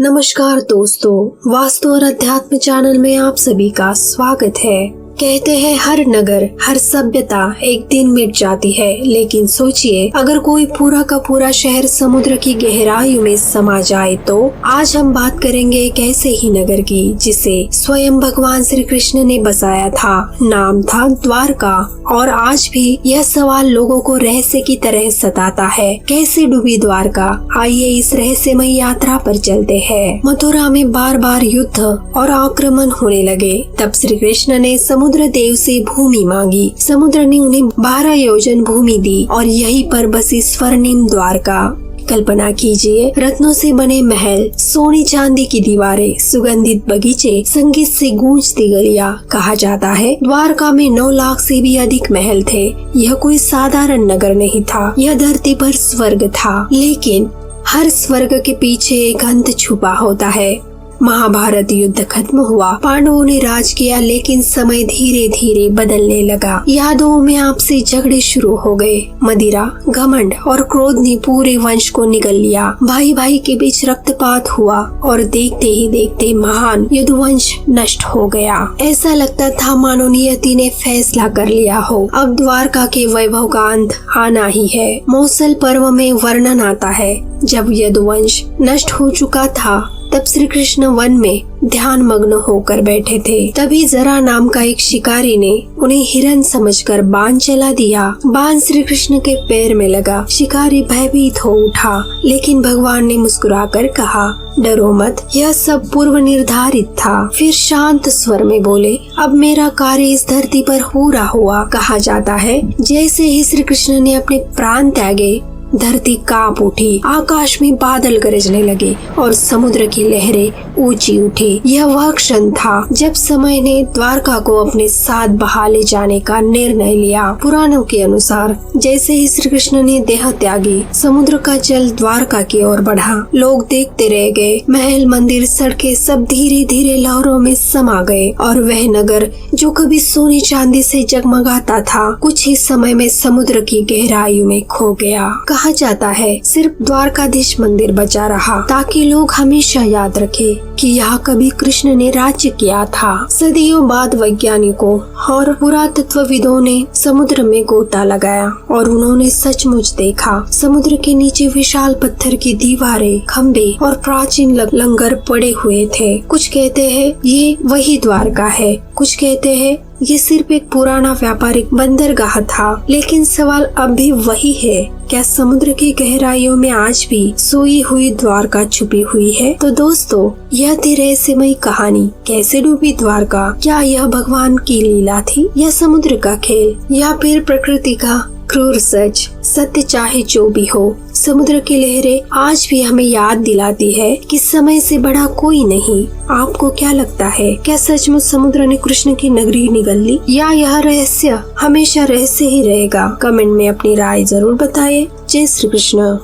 नमस्कार दोस्तों, वास्तु और अध्यात्म चैनल में आप सभी का स्वागत है। कहते हैं हर नगर, हर सभ्यता एक दिन मिट जाती है, लेकिन सोचिए अगर कोई पूरा का पूरा शहर समुद्र की गहराइयों में समा जाए तो। आज हम बात करेंगे एक ऐसे ही नगर की जिसे स्वयं भगवान श्री कृष्ण ने बसाया था। नाम था द्वारका। और आज भी यह सवाल लोगों को रहस्य की तरह सताता है, कैसे डूबी द्वारका। आइए इस रहस्यमय यात्रा पर चलते हैं। मथुरा में बार बार युद्ध और आक्रमण होने लगे। तब श्री कृष्ण ने समुद्र देव से भूमि मांगी। समुद्र ने उन्हें 12 योजन भूमि दी और यहीं पर बसी स्वर्णिम द्वारका। कल्पना कीजिए, रत्नों से बने महल, सोने चांदी की दीवारें, सुगंधित बगीचे, संगीत से गूंजती गलियां। कहा जाता है द्वारका में 9 लाख से भी अधिक महल थे। यह कोई साधारण नगर नहीं था, यह धरती पर स्वर्ग था। लेकिन हर स्वर्ग के पीछे एक अंत छुपा होता है। महाभारत युद्ध खत्म हुआ, पांडवों ने राज किया, लेकिन समय धीरे धीरे बदलने लगा। यादवों में आपसी झगड़े शुरू हो गए। मदिरा, घमंड और क्रोध ने पूरे वंश को निगल लिया। भाई भाई के बीच रक्तपात हुआ और देखते ही देखते महान युद्धवंश नष्ट हो गया। ऐसा लगता था मानो नियति ने फैसला कर लिया हो, अब द्वारका के वैभव का अंत आना ही है। मौसल पर्व में वर्णन आता है, जब यदुवंश नष्ट हो चुका था तब श्री कृष्ण वन में ध्यान मग्न होकर बैठे थे। तभी जरा नाम का एक शिकारी ने उन्हें हिरन समझकर बाण चला दिया। बाण श्री कृष्ण के पैर में लगा। शिकारी भयभीत हो उठा, लेकिन भगवान ने मुस्कुराकर कहा, डरो मत, यह सब पूर्व निर्धारित था। फिर शांत स्वर में बोले, अब मेरा कार्य इस धरती पर पूरा हुआ। कहा जाता है जैसे ही श्री कृष्ण ने अपने प्राण त्यागे, धरती कांप उठी, आकाश में बादल गरजने लगे और समुद्र की लहरें ऊंची उठी। यह वह क्षण था जब समय ने द्वारका को अपने साथ बहा ले जाने का निर्णय लिया। पुराणों के अनुसार जैसे ही श्री कृष्ण ने देह त्यागी, समुद्र का जल द्वारका की ओर बढ़ा। लोग देखते रह गए। महल, मंदिर, सड़कें सब धीरे धीरे लहरों में समा गए और वह नगर जो कभी सोने चांदी से जगमगाता था, कुछ ही समय में समुद्र की गहराइयों में खो गया। कहा जाता है सिर्फ द्वारकाधीश मंदिर बचा रहा, ताकि लोग हमेशा याद रखें कि यहाँ कभी कृष्ण ने राज्य किया था। सदियों बाद वैज्ञानिकों और पुरातत्वविदों ने समुद्र में गोता लगाया और उन्होंने सचमुच देखा, समुद्र के नीचे विशाल पत्थर की दीवारें, खंबे और प्राचीन लंगर पड़े हुए थे। कुछ कहते हैं ये वही द्वारका है, कुछ कहते हैं ये सिर्फ एक पुराना व्यापारिक बंदरगाह था। लेकिन सवाल अब भी वही है, क्या समुद्र की गहराइयों में आज भी सोई हुई द्वारका छुपी हुई है? तो दोस्तों, यह थी रहस्यमयी कहानी, कैसे डूबी द्वारका। क्या यह भगवान की लीला थी या समुद्र का खेल, या फिर प्रकृति का क्रूर सच? सत्य चाहे जो भी हो, समुद्र की लहरें आज भी हमें याद दिलाती है कि समय से बड़ा कोई नहीं। आपको क्या लगता है, क्या सचमुच समुद्र ने कृष्ण की नगरी निगल ली, या यह रहस्य हमेशा रहस्य ही रहेगा? कमेंट में अपनी राय जरूर बताएं। जय श्री कृष्ण।